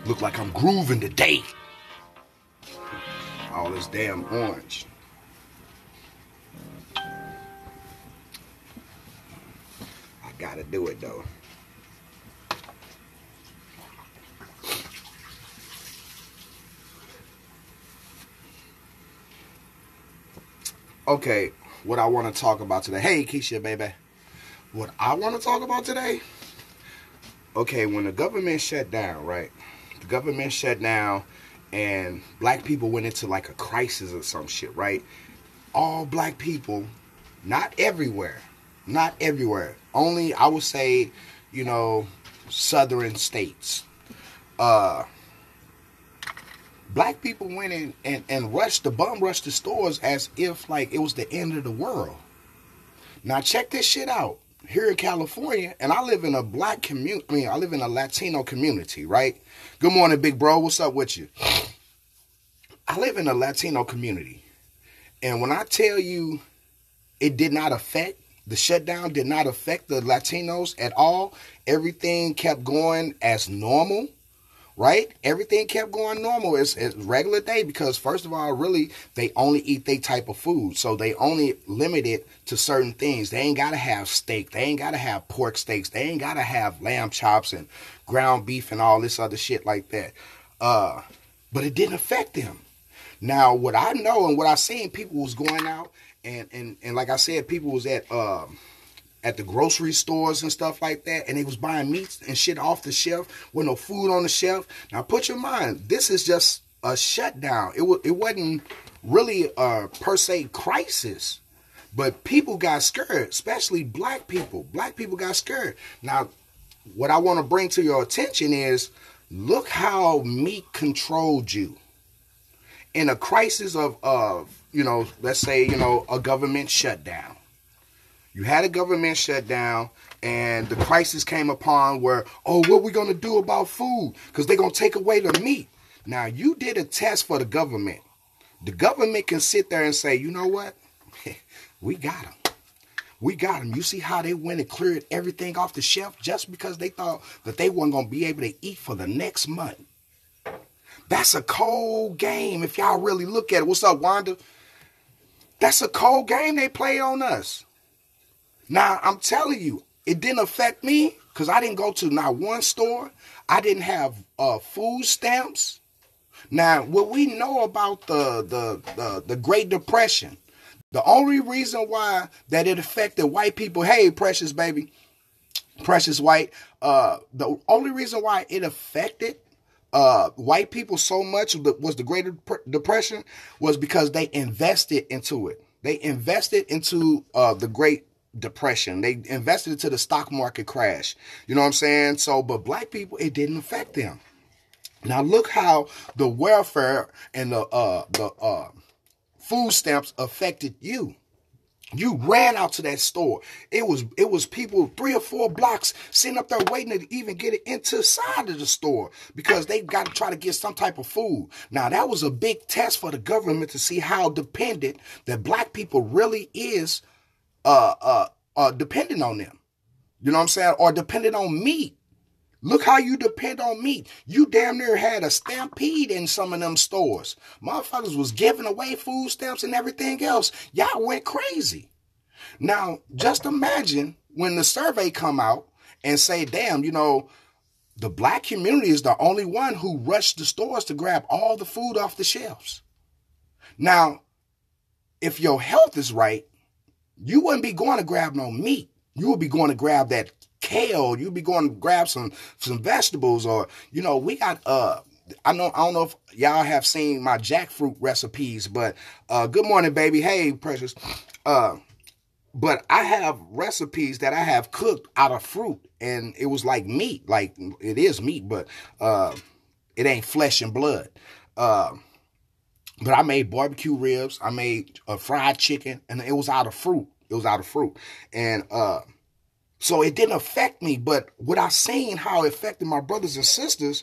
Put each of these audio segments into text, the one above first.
Look like I'm grooving today. All this damn orange. I gotta do it though. Okay, what I want to talk about today. Hey, Keisha, baby. What I want to talk about today. Okay, when the government shut down, right? The government shut down and black people went into like a crisis or some shit, right? All black people, not everywhere. Only, I would say, you know, southern states. Black people went in and rushed the stores as if like it was the end of the world. Now check this shit out. Here in California, and I live in a black community, I live in a Latino community, right? Good morning, big bro. What's up with you? I live in a Latino community. And when I tell you it did not affect, the shutdown did not affect the Latinos at all, everything kept going as normal. Right? Everything kept going normal. It's regular day because, first of all, really, they only eat their type of food. So they only limit it to certain things. They ain't got to have steak. They ain't got to have pork steaks. They ain't got to have lamb chops and ground beef and all this other shit like that. But it didn't affect them. Now, what I know and what I seen, people was going out and like I said, people was at the grocery stores and stuff like that, and they was buying meats and shit off the shelf with no food on the shelf. Now, put your mind, this is just a shutdown. It wasn't really a per se crisis, but people got scared, especially black people. Black people got scared. Now, what I want to bring to your attention is, look how meat controlled you. In a crisis of you know, let's say, you know, a government shutdown. You had a government shutdown, and the crisis came upon where, oh, what we going to do about food? Because they're going to take away the meat. Now, you did a test for the government. The government can sit there and say, you know what? We got them. We got them. You see how they went and cleared everything off the shelf just because they thought that they weren't going to be able to eat for the next month. That's a cold game if y'all really look at it. What's up, Wanda? That's a cold game they played on us. Now, I'm telling you, it didn't affect me because I didn't go to not one store. I didn't have food stamps. Now, what we know about the Great Depression, the only reason why that it affected white people, hey, precious baby, precious white, the only reason why it affected white people so much was the Great Depression was because they invested into it. They invested into the Great Depression. They invested into the stock market crash. You know what I'm saying? So, but black people, it didn't affect them. Now look how the welfare and the food stamps affected you. You ran out to that store. It was people 3 or 4 blocks sitting up there waiting to even get it inside of the store because they got to try to get some type of food. Now that was a big test for the government to see how dependent that black people really is dependent on them. You know what I'm saying? Or dependent on meat. Look how you depend on meat. You damn near had a stampede in some of them stores. Motherfuckers was giving away food stamps and everything else. Y'all went crazy. Now, just imagine when the survey come out and say, damn, you know, the black community is the only one who rushed the stores to grab all the food off the shelves. Now, if your health is right, you wouldn't be going to grab no meat. You would be going to grab that kale. You'd be going to grab some vegetables, or, you know, we got, I don't know if y'all have seen my jackfruit recipes, but, good morning, baby. Hey, precious. But I have recipes that I have cooked out of fruit, and it was like meat. Like, it is meat, but, it ain't flesh and blood. But I made barbecue ribs. I made fried chicken, and it was out of fruit. It was out of fruit. And so it didn't affect me. But what I seen how it affected my brothers and sisters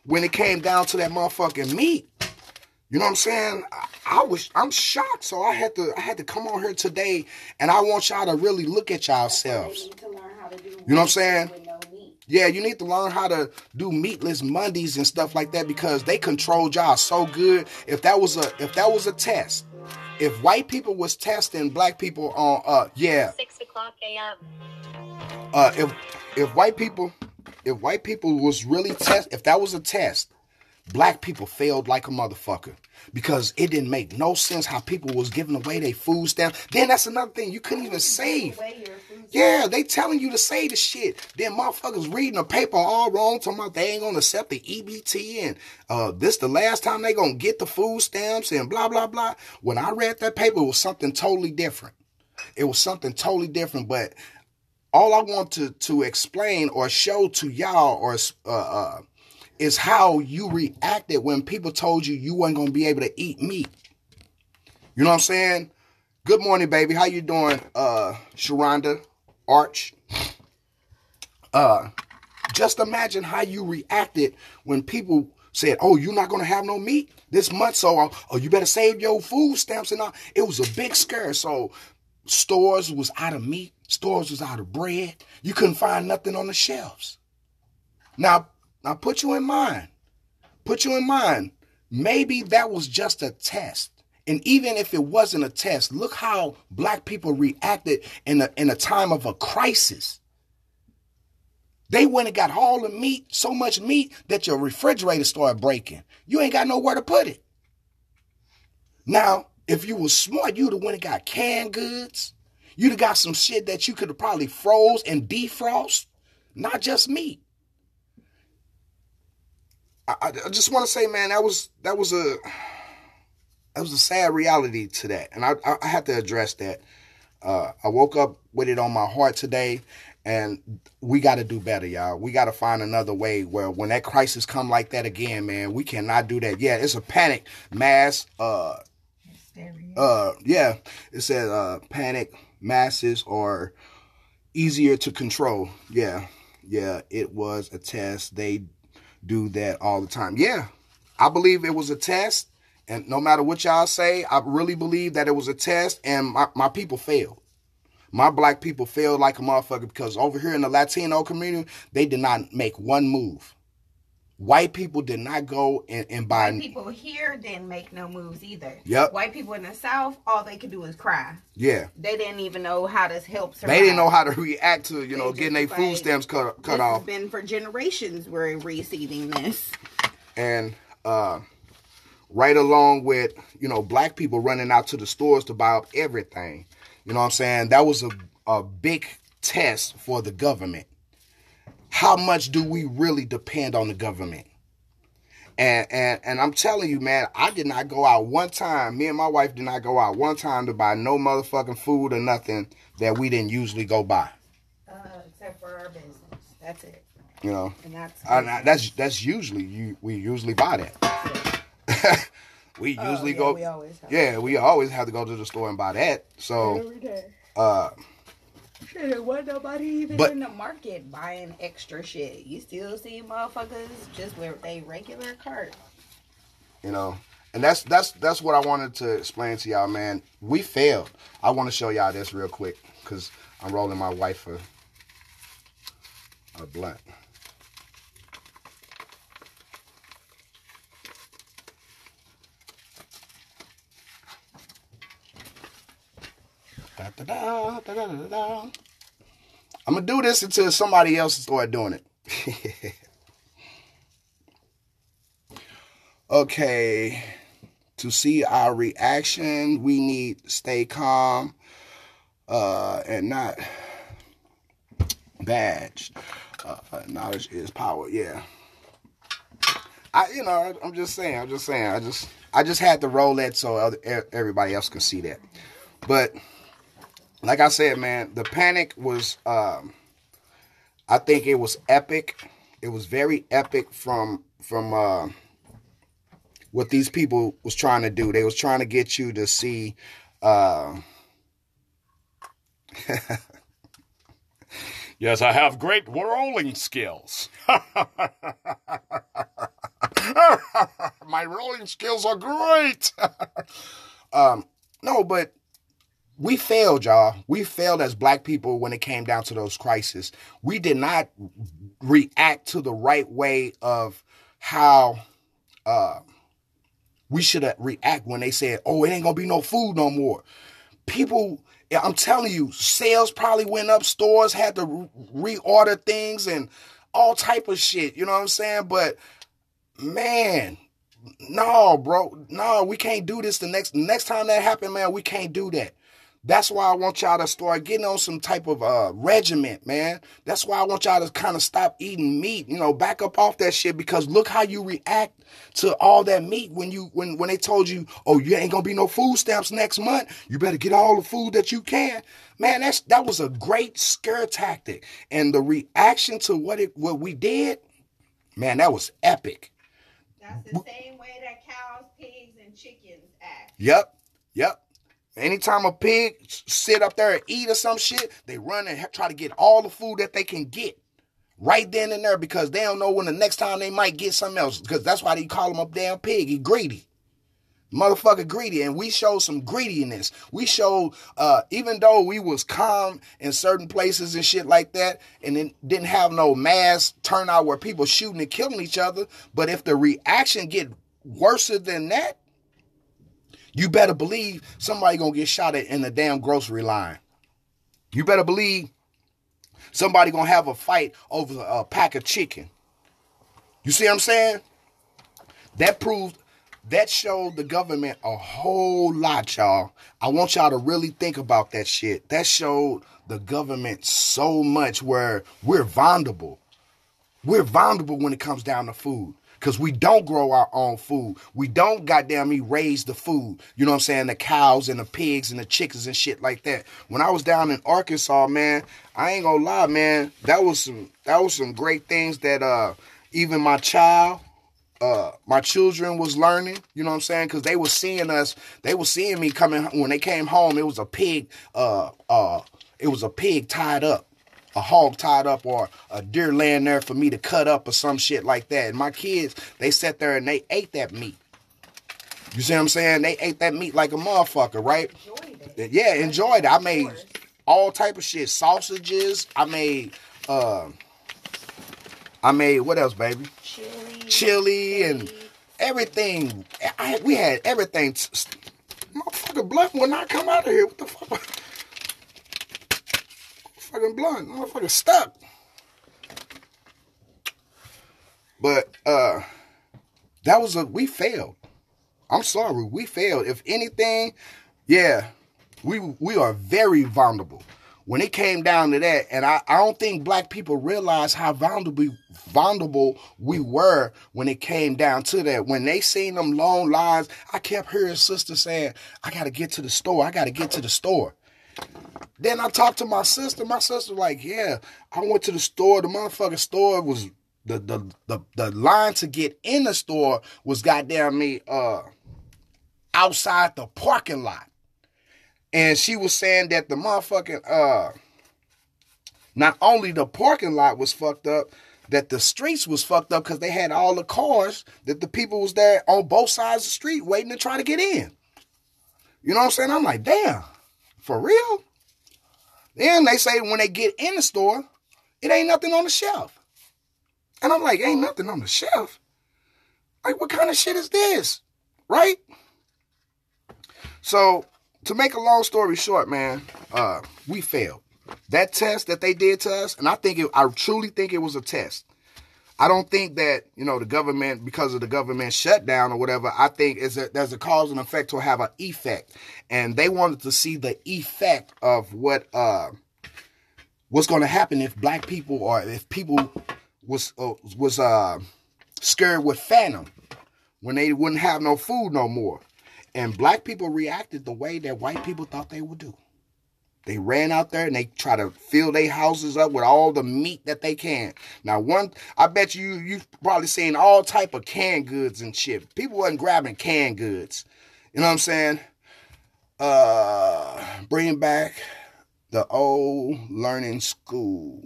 when it came down to that motherfucking meat. You know what I'm saying? I'm shocked. So I had to come on here today, and I want y'all to really look at yourselves. You know what I'm saying? Yeah, you need to learn how to do meatless Mondays and stuff like that because they controlled y'all so good. If that was a test, if white people was testing black people on 6 o'clock a.m. If white people was really if that was a test, black people failed like a motherfucker because it didn't make no sense how people was giving away their food stamps. Then that's another thing you couldn't even save. Yeah, they telling you to say the shit. Then motherfuckers reading the paper all wrong, talking about they ain't gonna accept the EBT and this the last time they gonna get the food stamps and blah blah blah. When I read that paper, it was something totally different. It was something totally different, but all I want to explain or show to y'all or is how you reacted when people told you you weren't going to be able to eat meat. You know what I'm saying? Good morning, baby. How you doing, Sharonda Arch? Just imagine how you reacted when people said, oh, you're not going to have no meat this month, so you better save your food stamps and all. It was a big scare. So stores was out of meat. Stores was out of bread. You couldn't find nothing on the shelves. Now put you in mind. Maybe that was just a test. And even if it wasn't a test, look how black people reacted in a time of a crisis. They went and got all the meat, so much meat that your refrigerator started breaking. You ain't got nowhere to put it. Now, if you was smart, you'd have went and got canned goods. You'd have got some shit that you could have probably froze and defrost, not just meat. I just want to say, man, that was a sad reality to that, and I have to address that. I woke up with it on my heart today, and we got to do better, y'all. We got to find another way where when that crisis come like that again, man, we cannot do that. Yeah, it's a panic mass. Yeah, it says panic masses are easier to control. Yeah, it was a test. They do that all the time. Yeah, I believe it was a test. And no matter what y'all say, I really believe that it was a test, and my people failed. My black people failed like a motherfucker because over here in the Latino community, they did not make one move. White people did not go and buy. White people here didn't make no moves either. Yep. White people in the South, all they could do is cry. Yeah. They didn't even know how to help survive. They didn't know how to react to, getting their food stamps cut off. This has been for generations we're receiving this. And right along with, black people running out to the stores to buy up everything. You know what I'm saying? That was a big test for the government. How much do we really depend on the government? And I'm telling you, man, I did not go out one time. Me and my wife did not go out one time to buy no motherfucking food or nothing that we didn't usually go buy. Except for our business. That's it. And that's usually we usually buy that. We usually go. We always have. Yeah, we always have to go to the store and buy that. So every day. Shit, wasn't nobody even in the market buying extra shit. You still see motherfuckers just with a regular cart. And that's what I wanted to explain to y'all, man. We failed. I want to show y'all this real quick because I'm rolling my wife a blunt. I'm going to do this until somebody else start doing it. Okay. To see our reaction, we need to stay calm and not badged. Knowledge is power. Yeah. I'm just saying. I just had to roll that so everybody else can see that. But like I said, man, the panic was, I think it was epic. It was very epic from what these people was trying to do. They was trying to get you to see, yes, I have great rolling skills. My rolling skills are great. No, but we failed, y'all. We failed as black people when it came down to those crises. We did not react to the right way of how we should react when they said, oh, it ain't gonna be no food no more. People, I'm telling you, sales probably went up, stores had to reorder things and all type of shit, you know what I'm saying? But man, no, bro, no, we can't do this the next time that happened, man, we can't do that. That's why I want y'all to start getting on some type of regiment, man. That's why I want y'all to kind of stop eating meat, back up off that shit, because look how you react to all that meat when they told you, oh, you ain't gonna be no food stamps next month. You better get all the food that you can. Man, that was a great scare tactic. And the reaction to what we did, man, that was epic. That's the same way that cows, pigs, and chickens act. Yep. Anytime a pig sit up there and eat or some shit, they run and try to get all the food that they can get right then and there, because they don't know when the next time they might get something else. Because that's why they call him a damn pig. He greedy. Motherfucker greedy. And we showed some greediness. We showed, even though we was calm in certain places and shit like that, and it didn't have no mass turnout where people shooting and killing each other, but if the reaction get worse than that, you better believe somebody gonna get shot at in the damn grocery line. You better believe somebody gonna have a fight over a pack of chicken. You see what I'm saying? That showed the government a whole lot, y'all. I want y'all to really think about that shit. That showed the government so much where we're vulnerable. We're vulnerable when it comes down to food. Because we don't grow our own food. We don't raise the food. You know what I'm saying? The cows and the pigs and the chickens and shit like that. When I was down in Arkansas, man, I ain't gonna lie, man. That was some great things that even my children was learning. You know what I'm saying? Because they were seeing us. They were seeing me coming when they came home. It was a pig. It was a pig tied up. A hog tied up, or a deer laying there for me to cut up, or some shit like that. And my kids, they sat there and they ate that meat. You see what I'm saying? They ate that meat like a motherfucker, right? Enjoyed it. Yeah, enjoyed it. I made all type of shit. Sausages. I made what else, baby? Chili and everything. We had everything. Motherfucker blunt will not come out of here. What the fuck? Fucking blunt, motherfucker stuck. But we failed. I'm sorry, we failed. If anything, yeah, we are very vulnerable. When it came down to that, and I don't think black people realize how vulnerable we were when it came down to that. When they seen them long lines, I kept hearing sisters saying, I gotta get to the store. Then I talked to my sister. My sister was like, yeah, I went to the store. The motherfucking store was, the line to get in the store was goddamn me outside the parking lot. And she was saying that the motherfucking, not only the parking lot was fucked up, that the streets was fucked up because they had all the cars that the people was there on both sides of the street waiting to try to get in. You know what I'm saying? I'm like, damn, for real? Then they say when they get in the store, it ain't nothing on the shelf. And I'm like, ain't nothing on the shelf? Like, what kind of shit is this? Right? So, to make a long story short, man, we failed. That test that they did to us, and I truly think it was a test. I don't think that, the government, because of the government shutdown or whatever, I think there's a cause and effect to have an effect. And they wanted to see the effect of what's going to happen if black people, or if people was scared with phantom when they wouldn't have no food no more. And black people reacted the way that white people thought they would do. They ran out there and they try to fill their houses up with all the meat that they can. Now, I bet you've probably seen all type of canned goods and shit. People wasn't grabbing canned goods. You know what I'm saying? Bring back the old learning school.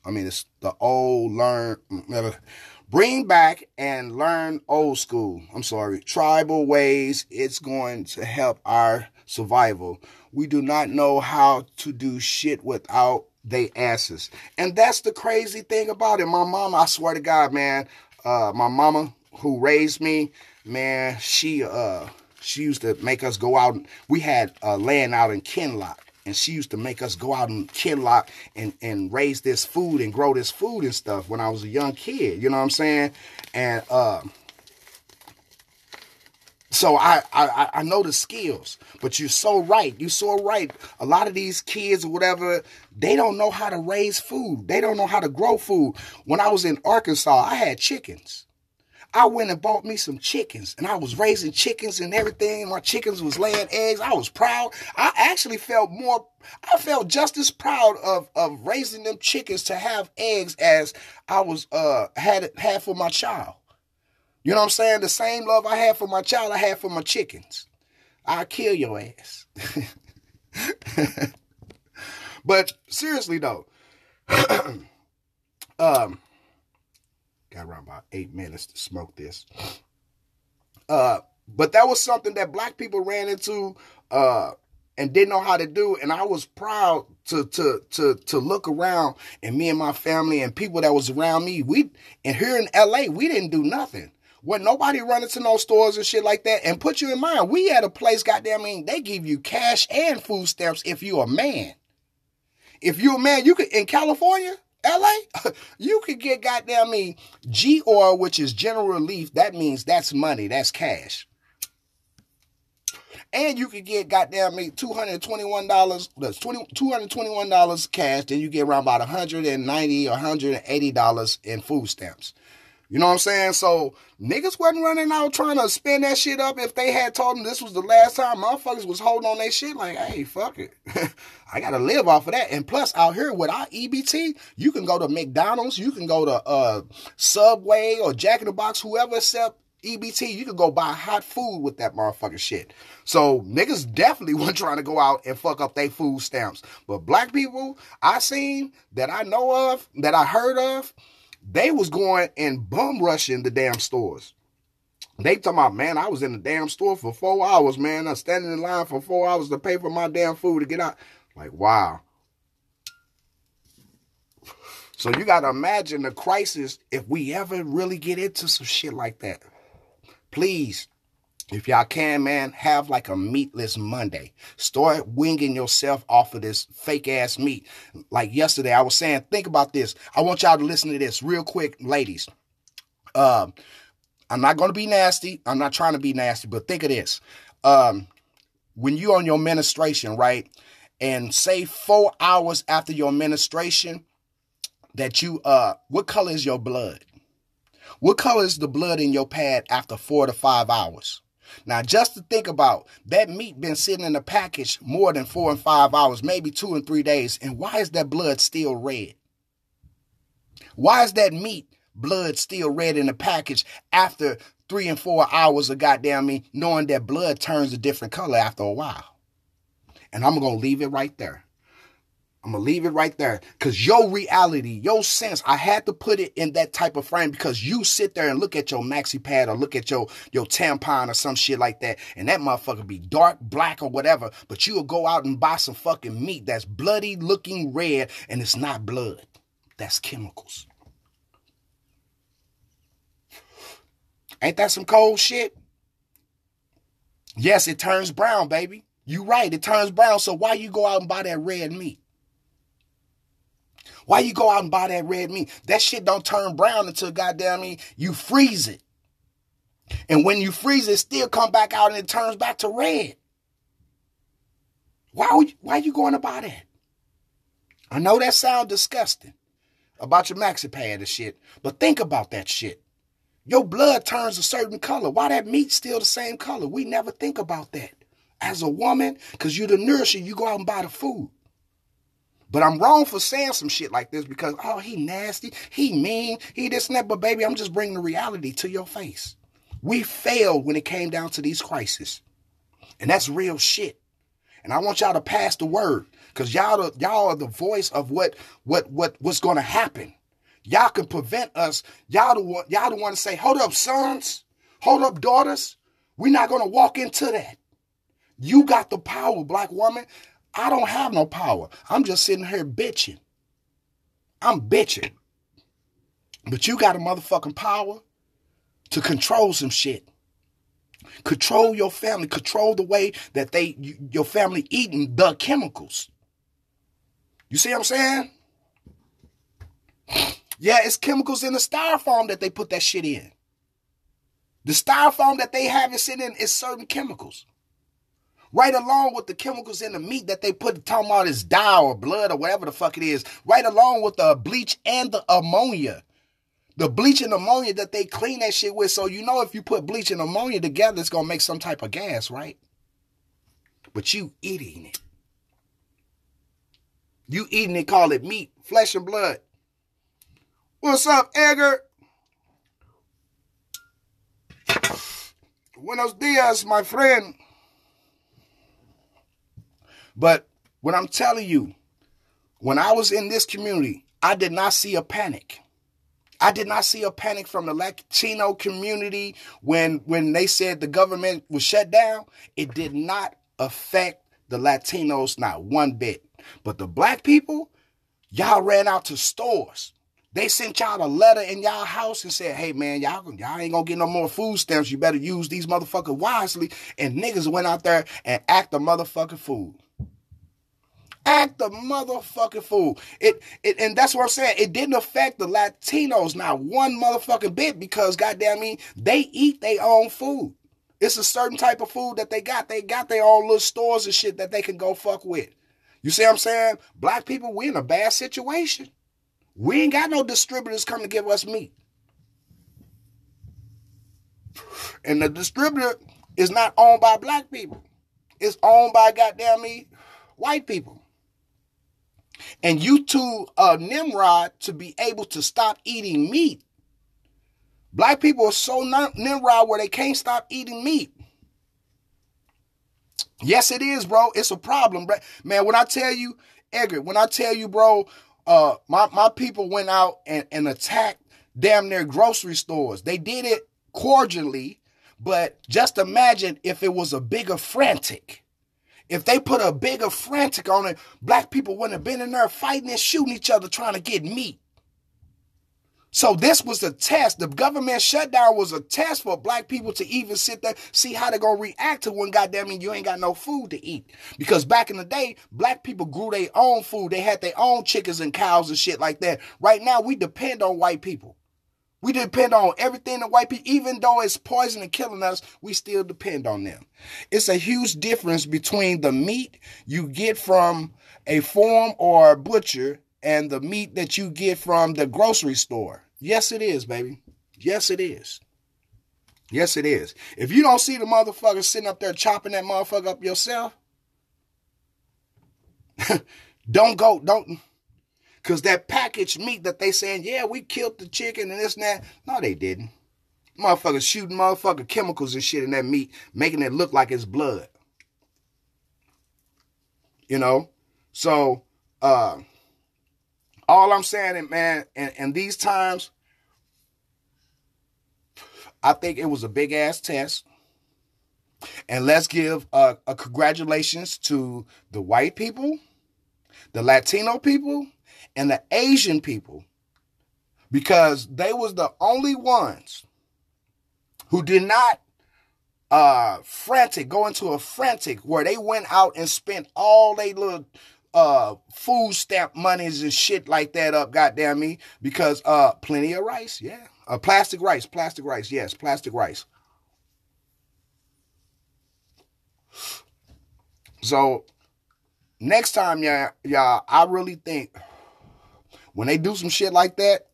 I mean, it's the old bring back and learn old school. I'm sorry. Tribal ways. It's going to help our survival. we do not know how to do shit without they asses. And that's the crazy thing about it. My mama, I swear to God, man, my mama who raised me, man, she used to make us go out. We had land out in Kinlock. And she used to make us go out in Kinlock and raise this food and grow this food and stuff when I was a young kid. You know what I'm saying? And so I know the skills. But you're so right. You're so right. A lot of these kids or whatever, they don't know how to raise food. They don't know how to grow food. When I was in Arkansas, I had chickens. I went and bought me some chickens, and I was raising chickens and everything. My chickens was laying eggs. I was proud. I actually felt just as proud of raising them chickens to have eggs as I was had for my child. You know what I'm saying? The same love I had for my child, I had for my chickens. I'll kill your ass. But seriously though, got around about 8 minutes to smoke this. But that was something that black people ran into and didn't know how to do. And I was proud to look around, and me and my family and people that was around me, and here in LA, we didn't do nothing. Wasn't nobody running to no stores and shit like that. And put you in mind, we had a place, goddamn, they give you cash and food stamps if you're a man. If you're a man, you could, in California, LA, you could get goddamn GOR, which is general relief. That means that's money. That's cash. And you could get goddamn $221. That's $221 cash. Then you get around about $190 or $180 in food stamps. You know what I'm saying? So niggas wasn't running out trying to spend that shit up if they had told them this was the last time. Motherfuckers was holding on their shit like, hey, fuck it. I got to live off of that. And plus out here with our EBT, you can go to McDonald's, you can go to Subway or Jack in the Box, whoever accept EBT, you can go buy hot food with that motherfucking shit. So niggas definitely weren't trying to go out and fuck up their food stamps. But black people I seen, that I know of, that I heard of, they was going and bum rushing the damn stores. They talking about, man, I was in the damn store for 4 hours, man. I'm standing in line for 4 hours to pay for my damn food to get out. Like, wow. So you got to imagine the crisis if we ever really get into some shit like that. Please, if y'all can, man, have like a meatless Monday. Start winging yourself off of this fake ass meat. Like yesterday, I was saying, think about this. I want y'all to listen to this real quick, ladies. I'm not going to be nasty. I'm not trying to be nasty, but think of this. When you're on your menstruation, right? And say 4 hours after your menstruation, that you, what color is your blood? What color is the blood in your pad after 4 to 5 hours? Now, just to think about, that meat been sitting in the package more than 4 and 5 hours, maybe 2 and 3 days. And why is that blood still red? Why is that meat blood still red in the package after 3 and 4 hours of goddamn me, knowing that blood turns a different color after a while? And I'm going to leave it right there. I'm going to leave it right there because your reality, your sense, I had to put it in that type of frame because you sit there and look at your maxi pad or look at your tampon or some shit like that. And that motherfucker be dark, black or whatever. But you'll go out and buy some fucking meat that's bloody looking red and it's not blood. That's chemicals. Ain't that some cold shit? Yes, it turns brown, baby. You right, it turns brown. So why you go out and buy that red meat? Why you go out and buy that red meat? That shit don't turn brown until goddamn you freeze it. And when you freeze it, still come back out and it turns back to red. Why you going to buy that? I know that sounds disgusting about your maxi pad and shit, but think about that shit. Your blood turns a certain color. Why that meat still the same color? We never think about that. As a woman, because you're the nourisher, you go out and buy the food. But I'm wrong for saying some shit like this because, oh, he nasty, he mean, he this and that. But baby, I'm just bringing the reality to your face. We failed when it came down to these crises. And that's real shit. And I want y'all to pass the word because y'all are the voice of what's going to happen. Y'all can prevent us. Y'all the one to say, hold up, sons, hold up, daughters. We're not going to walk into that. You got the power, black woman. I don't have no power. I'm just sitting here bitching. I'm bitching. But you got a motherfucking power to control some shit. Control your family. Control the way that your family eating the chemicals. You see what I'm saying? Yeah, it's chemicals in the styrofoam that they put that shit in. The styrofoam that they have it sitting in is certain chemicals. Right along with the chemicals in the meat that they put, talking about is dye or blood or whatever the fuck it is. Right along with the bleach and the ammonia. The bleach and ammonia that they clean that shit with. So you know if you put bleach and ammonia together, it's going to make some type of gas, right? But you eating it. You eating it, call it meat, flesh and blood. What's up, Edgar? Buenos dias, my friend. But what I'm telling you, when I was in this community, I did not see a panic. I did not see a panic from the Latino community when they said the government was shut down. It did not affect the Latinos, not one bit. But the black people, y'all ran out to stores. They sent y'all a letter in y'all house and said, hey, man, y'all ain't gonna get no more food stamps. You better use these motherfuckers wisely. And niggas went out there and act the motherfucking fool. Act the motherfucking fool. And that's what I'm saying. It didn't affect the Latinos, not one motherfucking bit, because goddamn me, they eat their own food. It's a certain type of food that they got. They got their own little stores and shit that they can go fuck with. You see what I'm saying? Black people, we in a bad situation. We ain't got no distributors coming to give us meat. And the distributor is not owned by black people. It's owned by goddamn me, white people. And you too, Nimrod, to be able to stop eating meat. Black people are so Nimrod where they can't stop eating meat. Yes, it is, bro. It's a problem, bro. Man, when I tell you, Edgar, bro, my people went out and attacked damn near grocery stores. They did it cordially, but just imagine if it was a bigger frantic. If they put a bigger frantic on it, black people wouldn't have been in there fighting and shooting each other trying to get meat. So this was a test. The government shutdown was a test for black people to even sit there, see how they're going to react to when goddamn you ain't got no food to eat. Because back in the day, black people grew their own food. They had their own chickens and cows and shit like that. Right now, we depend on white people. We depend on everything the white people, even though it's poison and killing us, we still depend on them. It's a huge difference between the meat you get from a farm or a butcher and the meat that you get from the grocery store. Yes, it is, baby. Yes, it is. Yes, it is. If you don't see the motherfucker sitting up there chopping that motherfucker up yourself, don't. Because that packaged meat that they saying, yeah, we killed the chicken and this and that. No, they didn't. Motherfuckers shooting motherfucking chemicals and shit in that meat, making it look like it's blood. You know? So, all I'm saying, man, and these times, I think it was a big-ass test. And let's give a congratulations to the white people, the Latino people, and the Asian people, because they was the only ones who did not go into a frantic where they went out and spent all they little food stamp monies and shit like that up, goddamn me, because plenty of rice, yeah. Plastic rice, yes, plastic rice. So next time, y'all, I really think when they do some shit like that,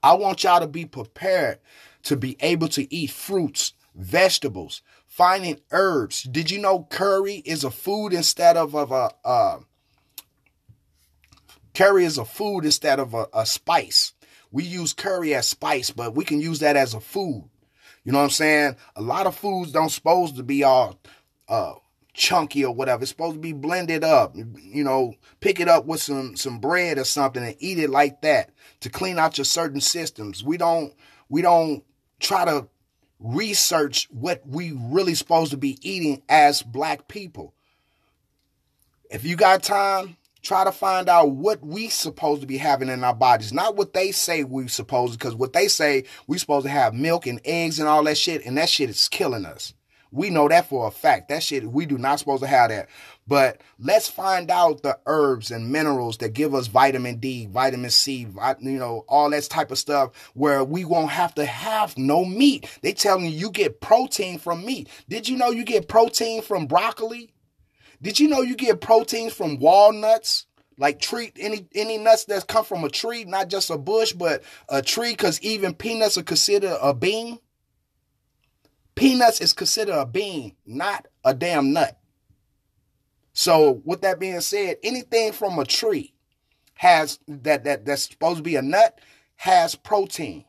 I want y'all to be prepared to be able to eat fruits, vegetables, finding herbs. Did you know curry is a food instead of a spice? We use curry as spice, but we can use that as a food. You know what I'm saying? A lot of foods don't supposed to be all chunky or whatever. It's supposed to be blended up. You know, pick it up with some bread or something and eat it like that to clean out your certain systems. We don't try to research what we really supposed to be eating as black people. If you got time, try to find out what we supposed to be having in our bodies. Not what they say we supposed to, because what they say we supposed to have milk and eggs and all that shit, and that shit is killing us. We know that for a fact. That shit, we do not supposed to have that. But let's find out the herbs and minerals that give us vitamin D, vitamin C, all that type of stuff where we won't have to have no meat. They telling you get protein from meat. Did you know you get protein from broccoli? Did you know you get proteins from walnuts? Like any nuts that come from a tree, not just a bush, but a tree, because even peanuts are considered a bean. Peanuts is considered a bean, not a damn nut. So with that being said, anything from a tree has that's supposed to be a nut has protein.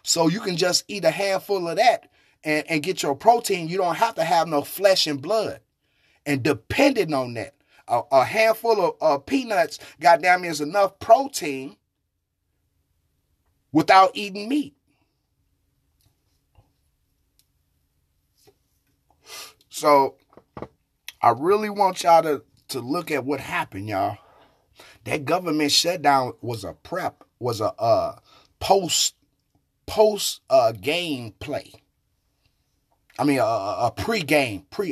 So you can just eat a handful of that and get your protein. You don't have to have no flesh and blood. And depending on that, a handful of peanuts, goddamn, is enough protein without eating meat. So I really want y'all to look at what happened, y'all. That government shutdown was a post game play. I mean, a pre-game play.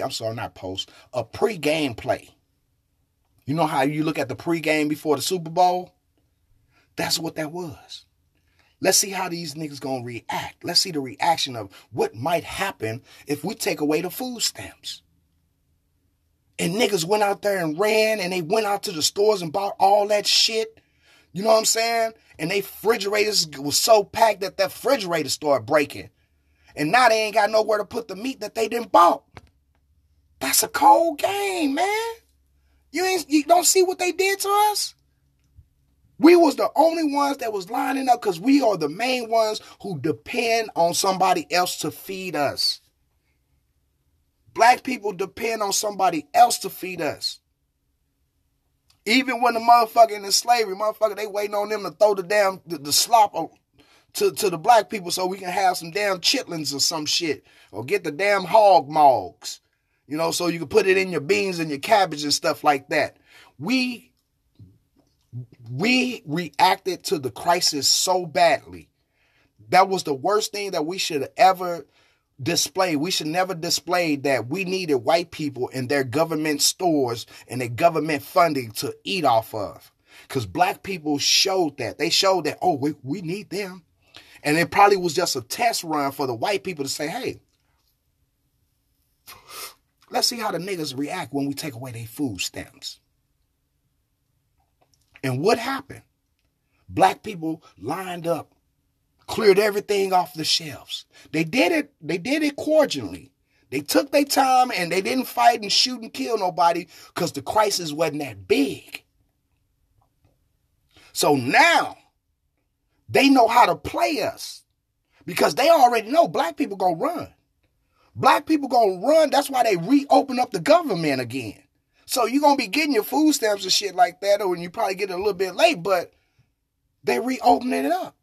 You know how you look at the pre-game before the Super Bowl? That's what that was. Let's see how these niggas gonna react. Let's see the reaction of what might happen if we take away the food stamps. And niggas went out there and ran, and they went out to the stores and bought all that shit. You know what I'm saying? And they refrigerators was so packed that refrigerator started breaking. And now they ain't got nowhere to put the meat that they didn't bought. That's a cold game, man. You don't see what they did to us? We was the only ones that was lining up because we are the main ones who depend on somebody else to feed us. Black people depend on somebody else to feed us. Even when the motherfucker in slavery, they waiting on them to throw the slop to the black people so we can have some damn chitlins or some shit. Or get the damn hog mogs. So you can put it in your beans and your cabbage and stuff like that. We reacted to the crisis so badly. That was the worst thing that we should ever display. We should never display that we needed white people in their government stores and their government funding to eat off of. Because black people showed that. They showed that, we need them. And it probably was just a test run for the white people to say, hey, let's see how the niggas react when we take away their food stamps. And what happened? Black people lined up, cleared everything off the shelves. They did it cordially. They took their time and they didn't fight and shoot and kill nobody because the crisis wasn't that big. So now they know how to play us because they already know black people gonna run. Black people gonna run. That's why they reopen up the government again. So you're going to be getting your food stamps and shit like that, or you probably get it a little bit late, but they reopening it up.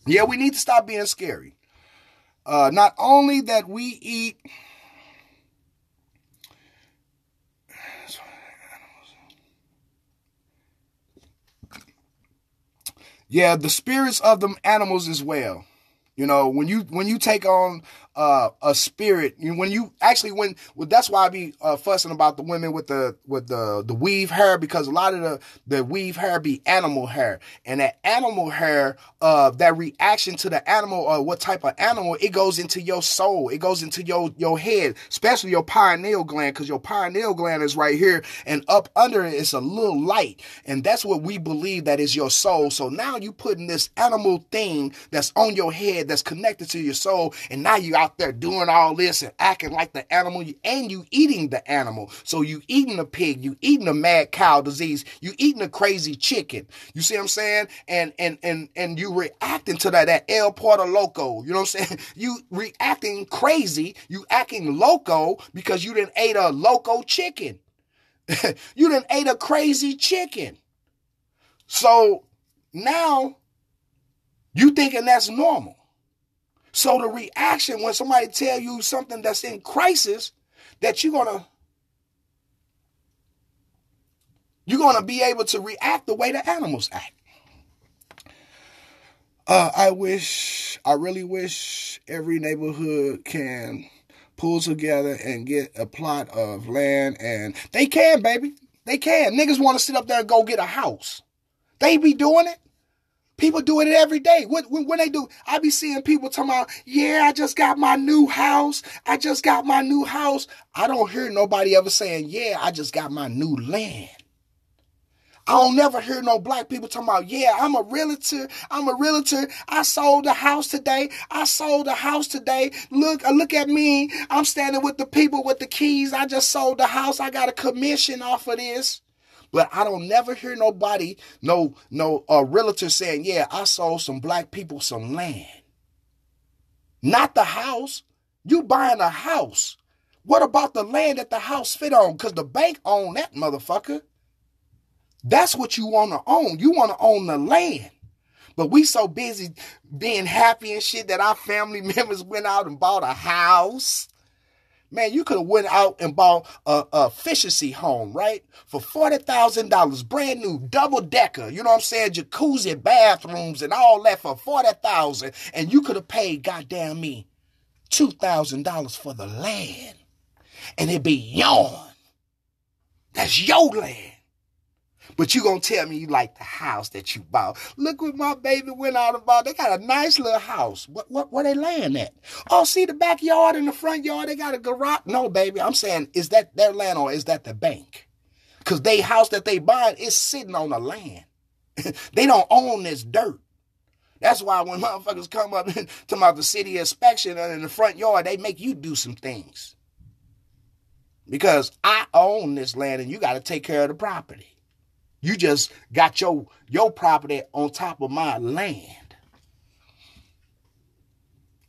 Yeah, we need to stop being scary. Not only that we eat... Yeah, the spirits of them animals as well. When you take on a spirit, that's why I be fussing about the women with the weave hair, because a lot of the weave hair be animal hair, and that animal hair, that reaction to the animal or what type of animal, it goes into your soul, it goes into your head, especially your pineal gland, because your pineal gland is right here, and up under it is a little light, and that's what we believe that is your soul. So now you putting this animal thing that's on your head, that's connected to your soul, and now you out there doing all this and acting like the animal, and you eating the animal. So you eating a pig, you eating a mad cow disease, you eating a crazy chicken. You see what I'm saying? And you reacting to that El Porto Loco. You know what I'm saying? You reacting crazy, you acting loco because you done ate a loco chicken. You done ate a crazy chicken. So now you thinking that's normal. So the reaction when somebody tell you something that's in crisis, that you're gonna be able to react the way the animals act. I really wish every neighborhood can pull together and get a plot of land, and they can, baby. They can. Niggas want to sit up there and go get a house. They be doing it. People do it every day. When they do, I be seeing people talking about, yeah, I just got my new house. I just got my new house. I don't hear nobody ever saying, yeah, I just got my new land. I don't never hear no black people talking about, yeah, I'm a realtor. I sold a house today. Look at me. I'm standing with the people with the keys. I just sold the house. I got a commission off of this. But I don't never hear nobody, no realtor saying, yeah, I sold some black people some land. Not the house. You buying a house. What about the land that the house fit on? Because the bank own that motherfucker. That's what you want to own. You want to own the land. But we so busy being happy and shit that our family members went out and bought a house. Man, you could have went out and bought a efficiency home, right? For $40,000, brand new, double decker, you know what I'm saying? Jacuzzi, bathrooms and all that for $40,000. And you could have paid, goddamn me, $2,000 for the land. And it'd be yours. That's your land. But you gonna tell me you like the house that you bought. Look what my baby went out and bought. They got a nice little house. Where they laying at? Oh, see the backyard and the front yard, they got a garage. No, baby, I'm saying, is that their land or is that the bank? Because they house that they buying is sitting on the land. They don't own this dirt. That's why when motherfuckers come up and talk about the city inspection and in the front yard, they make you do some things. Because I own this land and you got to take care of the property. You just got your property on top of my land.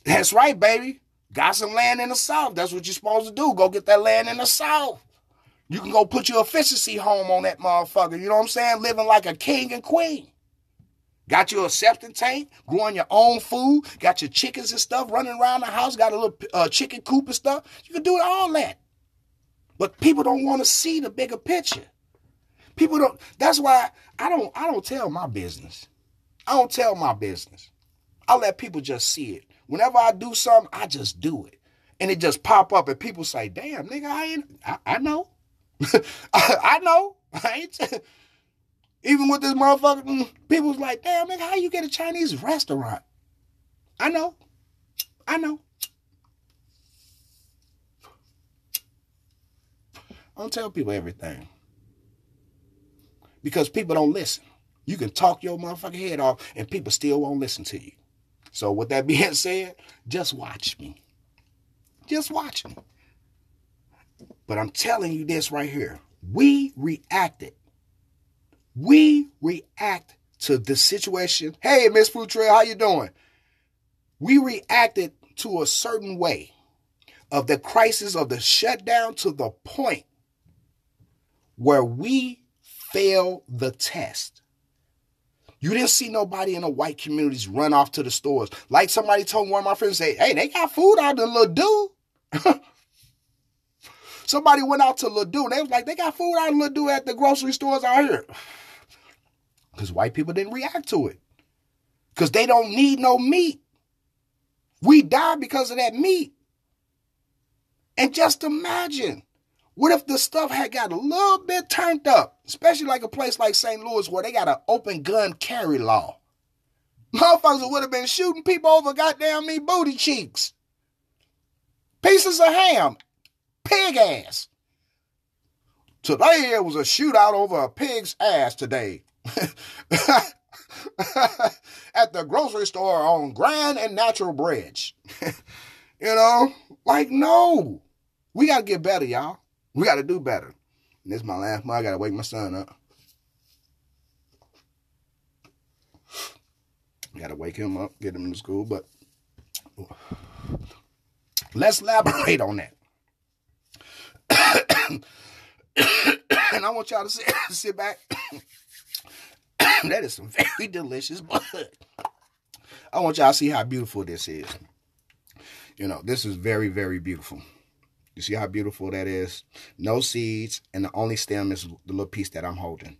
That's right, baby. Got some land in the South. That's what you're supposed to do. Go get that land in the South. You can go put your efficiency home on that motherfucker. You know what I'm saying? Living like a king and queen. Got your septic tank, growing your own food. Got your chickens and stuff running around the house. Got a little chicken coop and stuff. You can do all that. But people don't want to see the bigger picture. People don't. That's why I don't tell my business. I don't tell my business. I let people just see it. Whenever I do something, I just do it, and it just pop up, and people say, "Damn, nigga, I know, I know." I ain't even with this motherfucker. People's like, "Damn, nigga, how you get a Chinese restaurant?" I know. I don't tell people everything. Because people don't listen. You can talk your motherfucking head off and people still won't listen to you. So with that being said, just watch me. Just watch me. But I'm telling you this right here. We reacted. We react to the situation. Hey, Miss Fruit Trail, how you doing? We reacted to a certain way of the crisis of the shutdown to the point where we fail the test. You didn't see nobody in the white communities run off to the stores. Like somebody told one of my friends, say, hey, they got food out in Ladue. Somebody went out to Ladue and they was like, they got food out in Ladue at the grocery stores out here. Because white people didn't react to it. Because they don't need no meat. We die because of that meat. And just imagine, what if the stuff had got a little bit turned up, especially like a place like St. Louis where they got an open gun carry law? Motherfuckers would have been shooting people over goddamn me booty cheeks. Pieces of ham. Pig ass. Today it was a shootout over a pig's ass today. At the grocery store on Grand and Natural Bridge. You know? Like, no. We got to get better, y'all. We got to do better. And this is my last month. I got to wake my son up. Got to wake him up, get him into school. But let's elaborate on that. And I want y'all to sit back. That is some very delicious blood. I want y'all to see how beautiful this is. You know, this is very, very beautiful. You see how beautiful that is? No seeds, and the only stem is the little piece that I'm holding.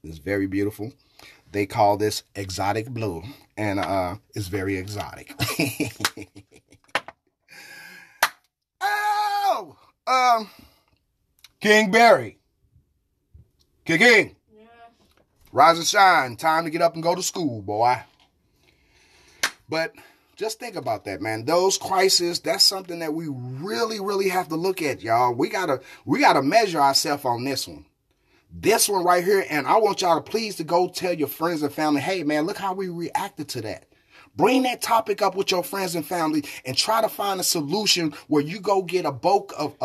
It's very beautiful. They call this exotic blue, and it's very exotic. Oh! King Barry. King. Yeah. Rise and shine. Time to get up and go to school, boy. But just think about that, man. Those crises, that's something that we really, really have to look at, y'all. We gotta measure ourselves on this one. This one right here, and I want y'all to please to go tell your friends and family, hey, man, look how we reacted to that. Bring that topic up with your friends and family and try to find a solution where you go get a bulk of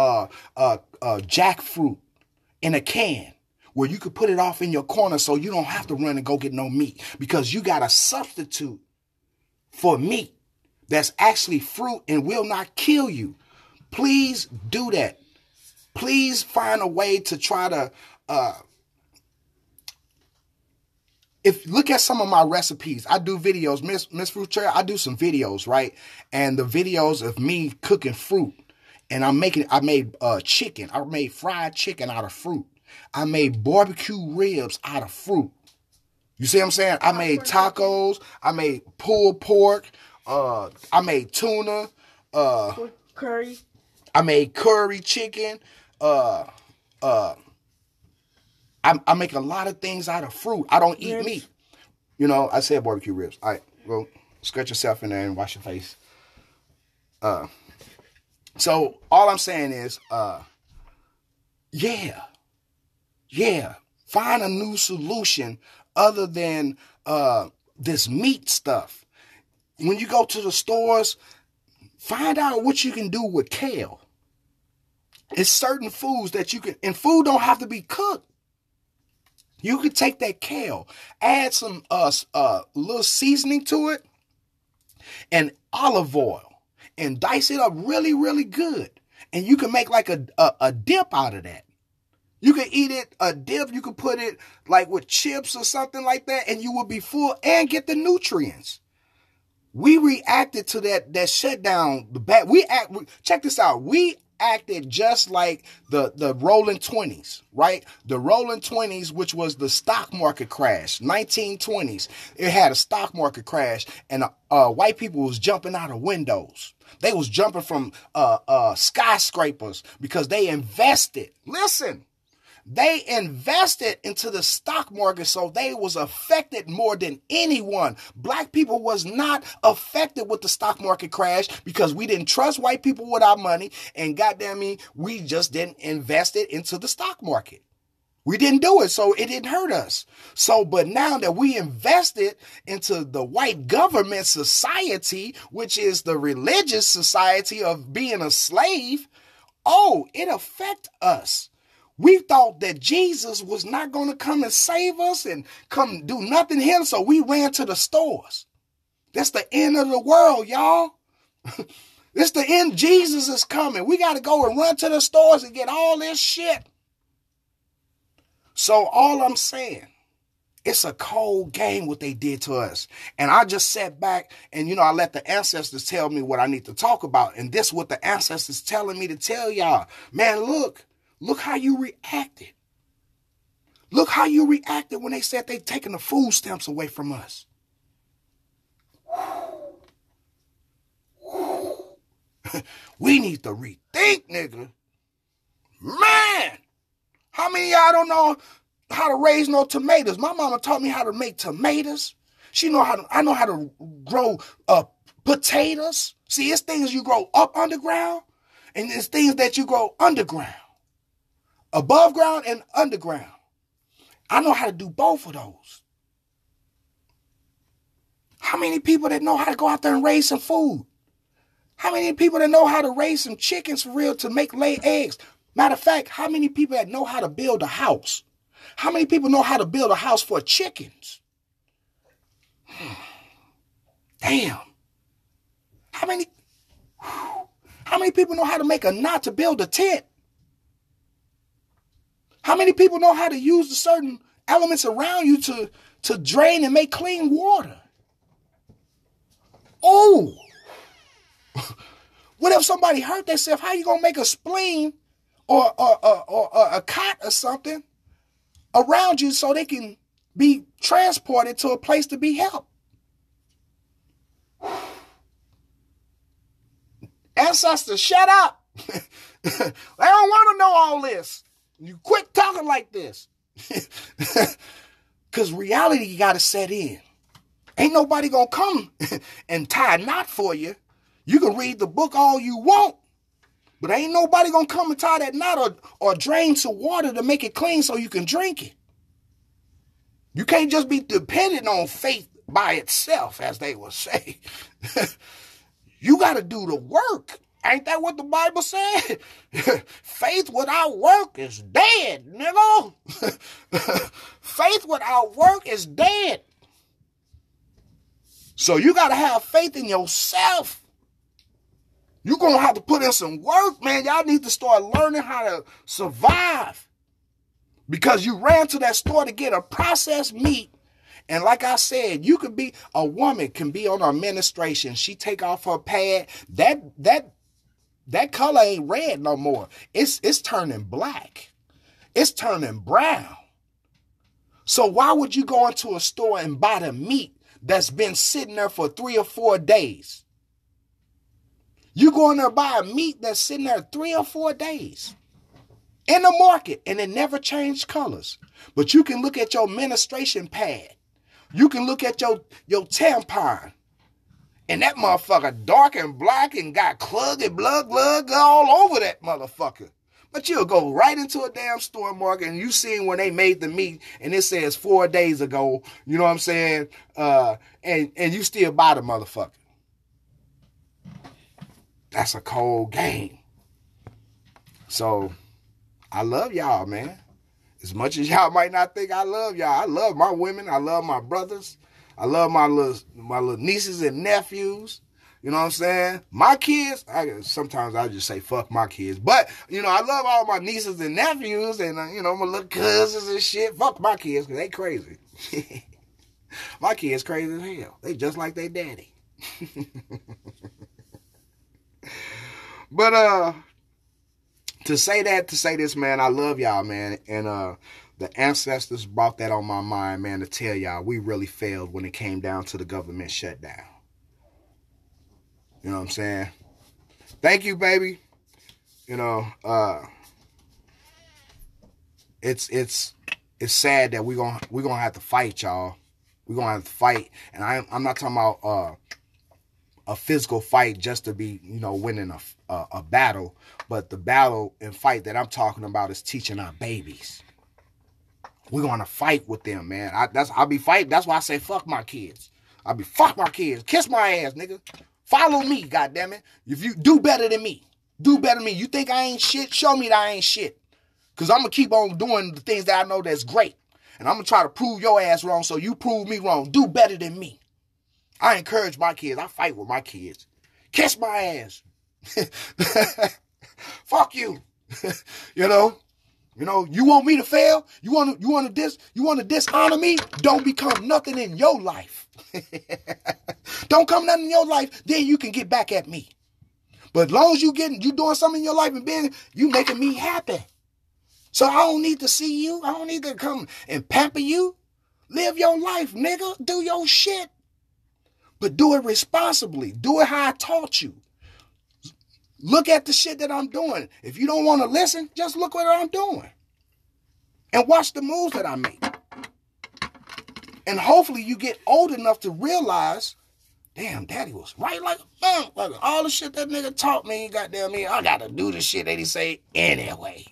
jackfruit in a can where you could put it off in your corner so you don't have to run and go get no meat because you got a substitute for meat that's actually fruit and will not kill you. Please do that. Please find a way to try to if look at some of my recipes. I do videos, Miss Fruit Chair. I do some videos, right? And the videos of me cooking fruit, and I made chicken. I made fried chicken out of fruit. I made barbecue ribs out of fruit. You see what I'm saying? I made tacos. I made pulled pork. I made tuna. Curry. I made curry chicken. I make a lot of things out of fruit. I don't eat meat. You know, I said barbecue ribs. All right, well, scratch yourself in there and wash your face. So all I'm saying is, yeah. Find a new solution other than this meat stuff. When you go to the stores, find out what you can do with kale. It's certain foods that you can, and food don't have to be cooked. You could take that kale, add some little seasoning to it, and olive oil, and dice it up really, really good. And you can make like a dip out of that. You can eat it a dip. You can put it like with chips or something like that, and you will be full and get the nutrients. We reacted to that shutdown. Check this out. We acted just like the Rolling 20s, right? The Rolling 20s, which was the stock market crash, 1920s. It had a stock market crash, and white people was jumping out of windows. They was jumping from skyscrapers because they invested. Listen. They invested into the stock market, so they was affected more than anyone. Black people was not affected with the stock market crash because we didn't trust white people with our money, and goddamn me, we just didn't invest it into the stock market. We didn't do it, so it didn't hurt us. So, but now that we invested into the white government society, which is the religious society of being a slave, it affect us. We thought that Jesus was not going to come and save us and come do nothing here, so we ran to the stores. That's the end of the world, y'all. It's the end. Jesus is coming. We got to go and run to the stores and get all this shit. So all I'm saying, it's a cold game what they did to us. And I just sat back and, I let the ancestors tell me what I need to talk about. And this is what the ancestors telling me to tell y'all. Man, look how you reacted. Look how you reacted when they said they taking the food stamps away from us. We need to rethink, nigga. Man, how many of y'all don't know how to raise no tomatoes? My mama taught me how to make tomatoes. I know how to grow potatoes. See, it's things you grow up underground, and it's things that you grow underground. Above ground and underground. I know how to do both of those. How many people that know how to go out there and raise some food? How many people that know how to raise some chickens for real to lay eggs? Matter of fact, how many people that know how to build a house? How many people know how to build a house for chickens? Damn. How many people know how to make a knot to build a tent? How many people know how to use the certain elements around you to drain and make clean water? Oh, What if somebody hurt themselves? How you gonna make a spleen or a cot or something around you so they can be transported to a place to be helped? Ancestors, shut up. They don't want to know all this. You quit talking like this. Because reality got to set in. Ain't nobody going to come and tie a knot for you. You can read the book all you want, but ain't nobody going to come and tie that knot or drain some water to make it clean so you can drink it. You can't just be dependent on faith by itself, as they will say. You got to do the work. Ain't that what the Bible said? Faith without work is dead, nigga. Faith without work is dead. So you got to have faith in yourself. You're going to have to put in some work, man. Y'all need to start learning how to survive. Because you ran to that store to get a processed meat. And like I said, a woman can be on her menstruation. She take off her pad. That color ain't red no more. It's turning black. It's turning brown. So why would you go into a store and buy the meat that's been sitting there for 3 or 4 days? You go in there and buy a meat that's sitting there 3 or 4 days in the market, and it never changed colors. But you can look at your menstruation pad. You can look at your tampon, and that motherfucker dark and black and got clug and blood all over that motherfucker. But you'll go right into a damn store market and you seen when they made the meat and it says 4 days ago, you know what I'm saying? And you still buy the motherfucker. That's a cold game. So I love y'all, man. As much as y'all might not think I love y'all, I love my women. I love my brothers. I love my little nieces and nephews. You know what I'm saying? My kids, sometimes I just say fuck my kids. But, you know, I love all my nieces and nephews and, my little cousins and shit. Fuck my kids because they crazy. My kids crazy as hell. They just like their daddy. But, to say this, man, I love y'all, man. And the ancestors brought that on my mind, man, to tell y'all we really failed when it came down to the government shutdown. You know what I'm saying? Thank you, baby. It's sad that we're gonna have to fight, y'all. We're gonna have to fight, and I'm not talking about a physical fight just to be, winning a battle, but the battle and fight that I'm talking about is teaching our babies. We're gonna fight with them, man. I'll be fighting. That's why I say fuck my kids. Fuck my kids. Kiss my ass, nigga. Follow me, goddammit. If you do better than me, You think I ain't shit? Show me that I ain't shit. Because I'm going to keep on doing the things that I know that's great. And I'm going to try to prove your ass wrong so you prove me wrong. Do better than me. I encourage my kids. I fight with my kids. Kiss my ass. Fuck you. You want me to fail? You want to dishonor me? Don't become nothing in your life. Don't come nothing in your life, then you can get back at me. But as long as you doing something in your life and you making me happy. So I don't need to see you. I don't need to come and pamper you. Live your life, nigga. Do your shit. But do it responsibly. Do it how I taught you. Look at the shit that I'm doing. If you don't want to listen, just look what I'm doing. And watch the moves that I make. And hopefully you get old enough to realize, damn, daddy was right like all the shit that nigga taught me, goddamn me, I gotta do the shit that he say anyway.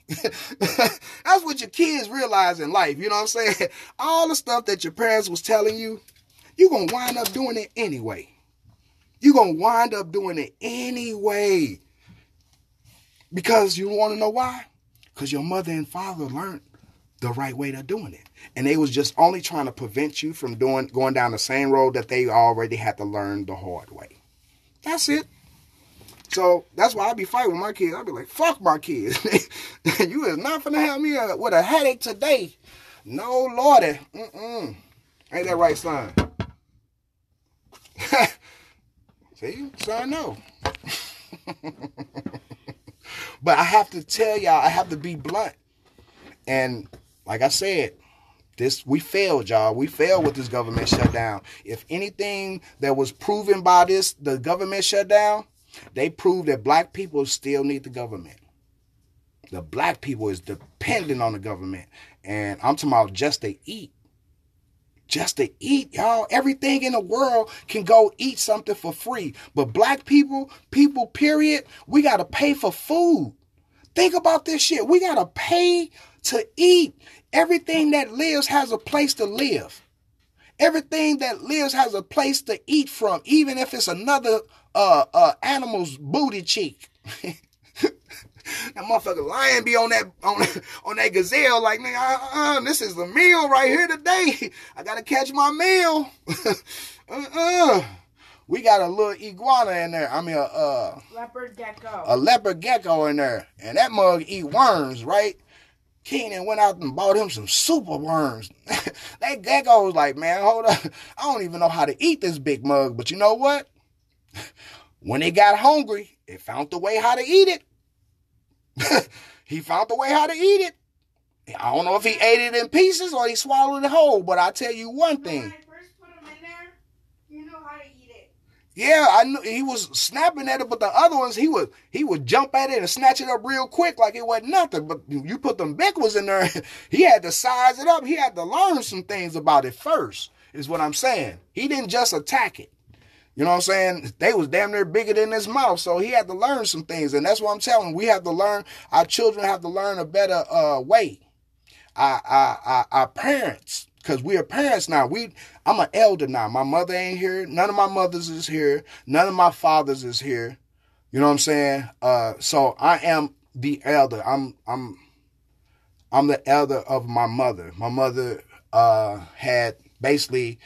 That's what your kids realize in life, you know what I'm saying? All the stuff that your parents was telling you, you're gonna wind up doing it anyway. You're gonna wind up doing it anyway. Because you want to know why? Because your mother and father learned the right way of doing it. And they was just only trying to prevent you from going down the same road that they already had to learn the hard way. That's it. So that's why I be fighting with my kids. I be like, fuck my kids. You is not finna have me with a headache today. No, Lordy. Ain't that right, son? See? Son, no. But I have to tell y'all, I have to be blunt. And like I said, we failed, y'all. We failed with this government shutdown. If anything that was proven by the government shutdown, they proved that black people still need the government. The black people is dependent on the government. And I'm talking about just to eat. Just to eat, y'all. Everything in the world can go eat something for free. But black people, period, we got to pay for food. Think about this shit. We got to pay to eat. Everything that lives has a place to live. Everything that lives has a place to eat from, even if it's another animal's booty cheek. That motherfucking lion be on that gazelle like, nigga, this is the meal right here today. I gotta catch my meal. We got a little iguana in there. I mean leopard gecko. A leopard gecko in there, and that mug eat worms, right? Keenan went out and bought him some super worms. That gecko was like, man, hold up. I don't even know how to eat this big mug, but you know what? When it got hungry, it found the way how to eat it. He found the way how to eat it. I don't know if he ate it in pieces or he swallowed it whole, but I tell you one thing. When I first put him in there, you know how to eat it. Yeah, I knew he was snapping at it, but the other ones he would jump at it and snatch it up real quick like it wasn't nothing. But you put them big ones in there, he had to size it up. He had to learn some things about it first, is what I'm saying. He didn't just attack it. You know what I'm saying? They was damn near bigger than his mouth. So he had to learn some things. And that's what I'm telling you. We have to learn. Our children have to learn a better way. Our parents, because we are parents now. I'm an elder now. My mother ain't here. None of my mothers is here. None of my fathers is here. You know what I'm saying? So I am the elder. I'm the elder of my mother. My mother had basically,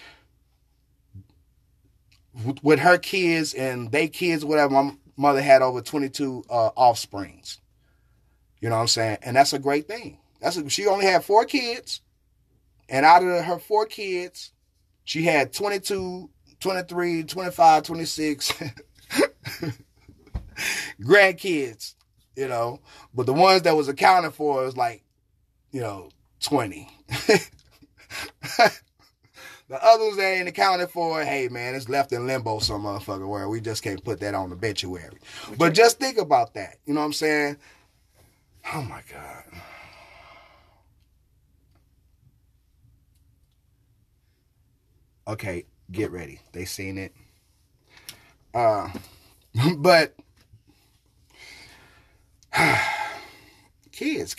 with her kids and they kids, whatever, my mother had over 22 offsprings. You know what I'm saying? And that's a great thing. She only had 4 kids. And out of her 4 kids, she had 22, 23, 25, 26 grandkids, you know. But the ones that was accounted for was like, 20. The others that ain't accounted for, hey, man, it's left in limbo some motherfucker where we just can't put that on the obituary. But just think about that. You know what I'm saying? Oh, my God. Okay, get ready. They seen it. But kids.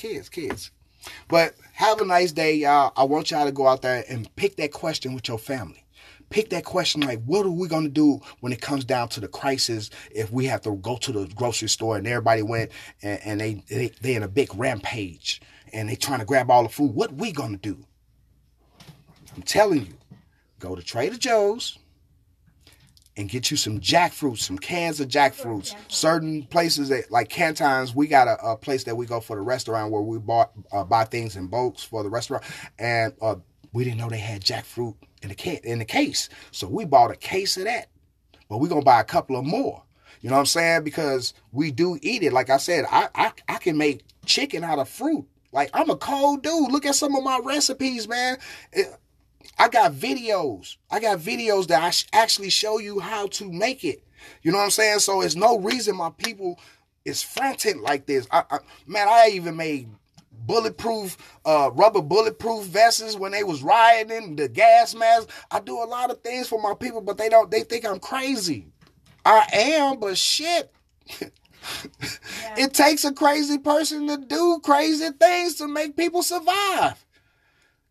But have a nice day, y'all. I want y'all to go out there and pick that question with your family. Pick that question like, what are we going to do when it comes down to the crisis if we have to go to the grocery store and everybody went and they in a big rampage and they trying to grab all the food? What we going to do? I'm telling you, go to Trader Joe's and get you some jackfruits, some cans of jackfruits. Certain places like Cantons, we got a place that we go for the restaurant where we buy things in bulks for the restaurant, and we didn't know they had jackfruit in the case, so we bought a case of that. But we're gonna buy a couple of more. You know what I'm saying? Because we do eat it. Like I said, I can make chicken out of fruit. Like, I'm a cold dude. Look at some of my recipes, man. I got videos that I actually show you how to make it. You know what I'm saying? So it's no reason my people is frantic like this. I even made rubber bulletproof vests when they was rioting, the gas mask. I do a lot of things for my people, but they think I'm crazy. I am, but shit. Yeah. It takes a crazy person to do crazy things to make people survive.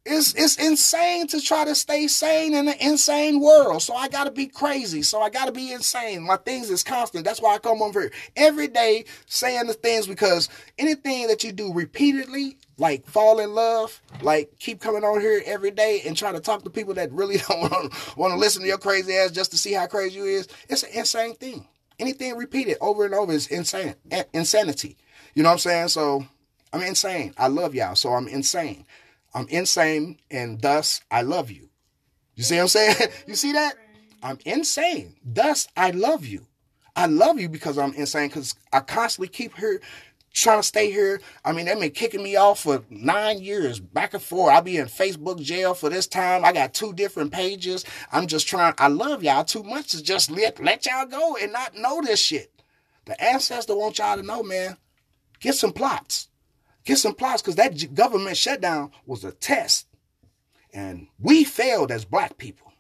It's insane to try to stay sane in an insane world. So I got to be crazy. So I got to be insane. My things is constant. That's why I come over here every day saying the things, because anything that you do repeatedly, like fall in love, like keep coming on here every day and try to talk to people that really don't want to listen to your crazy ass just to see how crazy you is. It's an insane thing. Anything repeated over and over is insane. Insanity. You know what I'm saying? So I'm insane. I love y'all. So I'm insane. I'm insane, and thus I love you. You see what I'm saying? You see that? I'm insane. Thus I love you. I love you because I'm insane, because I constantly keep here trying to stay here. I mean, they've been kicking me off for 9 years, back and forth. I'll be in Facebook jail for this time. I got 2 different pages. I'm just trying. I love y'all too much to just let y'all go and not know this shit. The ancestor want y'all to know, man. Get some plots. Get some plots, because that government shutdown was a test. And we failed as black people.